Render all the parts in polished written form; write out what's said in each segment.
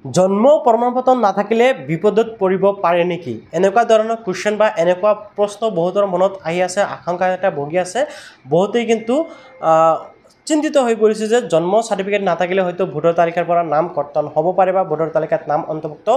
জন্ম প্ৰমাণপত্ৰ নাথাকিলে বিপদত পৰিব পাৰে নেকি এনেকুৱা ধৰণৰ কোৱেশ্চন বা এনেকুৱা প্ৰশ্ন বহুতৰ মনত আহি আছে আশংকা এটা ভগি আছে বহুতেই কিন্তু চিন্তিত হৈ পৰিছে যে জন্ম সাৰ্টিফিকেট নাথাকিলে হয়তো ভোটাৰ তালিকাৰ পৰা নাম কৰ্তন হ'ব পাৰে বা ভোটাৰ তালিকাত নাম অন্তৰ্ভুক্ত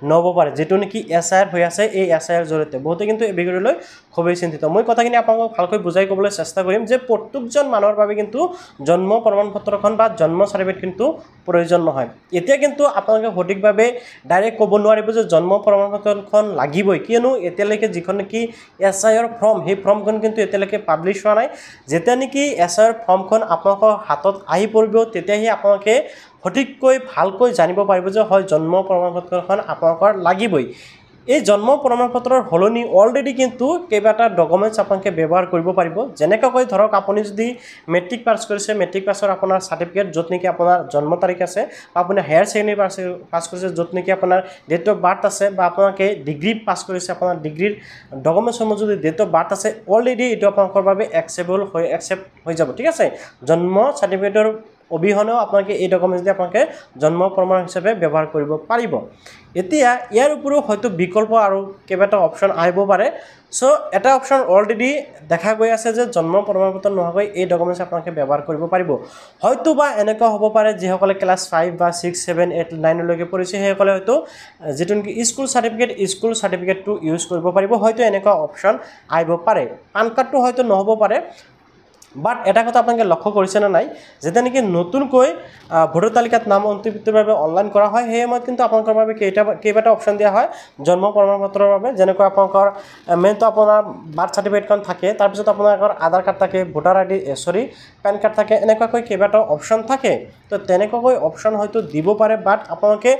নহ'ব পাৰে যেটো নেকি এসআইআৰ হৈ আছে এই এসআইআৰ জৰিয়তে বহুতে কিন্তু এই বিষয়লৈ খুবই চিন্তিত মই কথাখিনি আপোনাক ভালকৈ বুজাই ক'বলৈ চেষ্টা কৰিম যে প্ৰত্যেকজন মানুহৰ বাবে কিন্তু জন্ম প্ৰমাণপত্ৰখন বা জন্ম সাৰ্টিফিকেট কিন্তু প্ৰয়োজন নহয় এতিয়া কিন্তু আপোনালোকে সঠিকভাৱে ডাইৰেক্ট ক'ব নোৱাৰিব যে জন্ম প্ৰমাণপত্ৰখন লাগিবই কিয়নো এতিয়ালৈকে যিখন নেকি এসআইআৰ ফৰ্ম সেই ফৰ্মখন কিন্তু এতিয়ালৈকে পাব্লিছ হোৱা নাই যেতিয়া নেকি এসআইআৰ ফৰ্মখন আপোনালোকৰ হাতত আহি পৰিব তেতিয়াহে আপোনালোকে সঠিককৈ ভালকৈ জানিব পাৰিব যে হয় জন্ম প্ৰমাণপত্ৰখন আপোনালোকৰ লাগিবই এই জন্ম প্ৰমাণপত্ৰৰ হলনি অলৰেডি কিন্তু কেইবাটা ডকুমেন্টছ আপোনালোকে ব্যৱহাৰ কৰিব পাৰিব যেনেকৈ ধৰক আপুনি যদি মেট্ৰিক পাছ কৰিছে মেট্ৰিক পাছৰ আপোনাৰ সাৰ্টিফিকেট য'ত নেকি আপোনাৰ জন্ম তাৰিখ আছে বা আপুনি হায়াৰ সেকেন্ডাৰী পাছ কৰিছে য'ত নেকি আপোনাৰ ডেট অফ বাৰ্থ আছে বা আপোনালোকে ডিগ্ৰী পাছ কৰিছে আপোনাৰ ডিগ্ৰীৰ ডকুমেন্টছসমূহ যদি ডেট অফ বাৰ্থ আছে অলৰেডি এইটো আপোনালোকৰ বাবে একচেপ্ট হৈ যাব ঠিক আছে জন্ম সাৰ্টিফিকেটৰ অবিহনেও আপোনালোকে এই ডকুমেন্টছ দি আপোনালোকে জন্ম প্ৰমাণ হিচাপে ব্যৱহাৰ কৰিব পাৰিব এতিয়া ইয়াৰ উপৰিও হয়তো বিকল্প আৰু কেইবাটা অপচন আহিব পাৰে সো এটা অপচন অলৰেডি দেখা গৈ আছে যে জন্ম প্ৰমাণপত্ৰ নোহোৱাকৈ এই ডকুমেন্টছ আপোনালোকে ব্যৱহাৰ কৰিব পাৰিব হয়তো বা এনেকুৱা হ'ব পাৰে যিসকলে ক্লাছ 5 বা 6 7 8 9 লৈকে পঢ়িছে সেইসকলে হয়তো যেটো নেকি স্কুল সাৰ্টিফিকেটটো ইউজ কৰিব পাৰিব হয়তো এনেকুৱা অপচন আহিব পাৰে পান কাৰ্ডটো হয়তো নহ'ব পাৰে বাট এটা কথা আপোনালোকে লক্ষ্য কৰিছে না নাই যেটা নেকি নতুনকৈ ভোটাৰ তালিকাত নাম অন্তৰ্ভুক্তিৰ বাবে অনলাইন কৰা হয় সেই সময়ত কিন্তু আপোনালোকৰ বাবে কেইবাটা অপচন দিয়া হয় জন্ম প্ৰমাণপত্ৰৰ বাবে যেনেকৈ আপোনালোকৰ মেইনটো আপোনাৰ বাৰ্থ সাৰ্টিফিকেটখন থাকে তাৰ পিছত আপোনালোকৰ আধাৰ কাৰ্ড থাকে ভোটাৰ আইডি পেন কাৰ্ড থাকে এনেকুৱাকৈ কেইবাটা অপচন থাকে তো তেনেকুৱাকৈ অপচন হয়তো দিব পাৰে বাট আপোনালোকে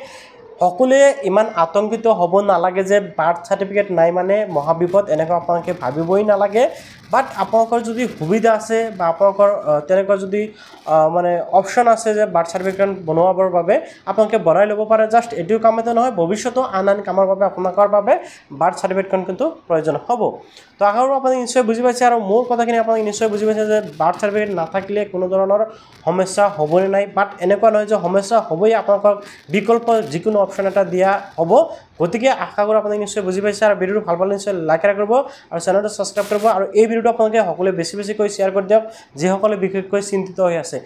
সকলোৱে ইমান আতংকিত হ'ব নালাগে যে বাৰ্থ সাৰ্টিফিকেট নাই মানে মহাবিপদ এনেকুৱা আপোনালোকে ভাবিবই নালাগে বাট আপোনালোকৰ যদি সুবিধা আছে বা আপোনালোকৰ তেনেকুৱা যদি মানে অপচন আছে যে বাৰ্থ সাৰ্টিফিকেট বনোৱাৰ বাবে আপোনালোকে বনাই ল'ব পাৰে জাষ্ট এইটো কামতে নহয় ভৱিষ্যতো আন কামৰ বাবে আপোনালোকৰ বাবে বাৰ্থ সাৰ্টিফিকেটখন কিন্তু প্ৰয়োজন হ'ব তো আশা কৰোঁ আপুনি নিশ্চয় বুজি পাইছে আৰু মোৰ কথাখিনি আপোনালোকে নিশ্চয় বুজি পাইছে যে বাৰ্থ সাৰ্টিফিকেট নাথাকিলে কোনো ধৰণৰ সমস্যা হ'বনে নাই বাট এনেকুৱা নহয় যে সমস্যা হ'বই আপোনালোকক বিকল্প যিকোনো অপচন এটা দিয়া হ'ব গতিকে আশা কৰোঁ আপুনি নিশ্চয় বুজি পাইছে আৰু ভিডিঅ'টো ভাল পালে নিশ্চয় লাইক কৰিব আৰু চেনেলটো সাবস্ক্ৰাইব কৰিব আৰু এই ভিডিঅ'টো আপোনালোকে সকলোৱে বেছি বেছিকৈ শ্বেয়াৰ কৰি দিয়ক যিসকলে বিশেষকৈ চিন্তিত হৈ আছে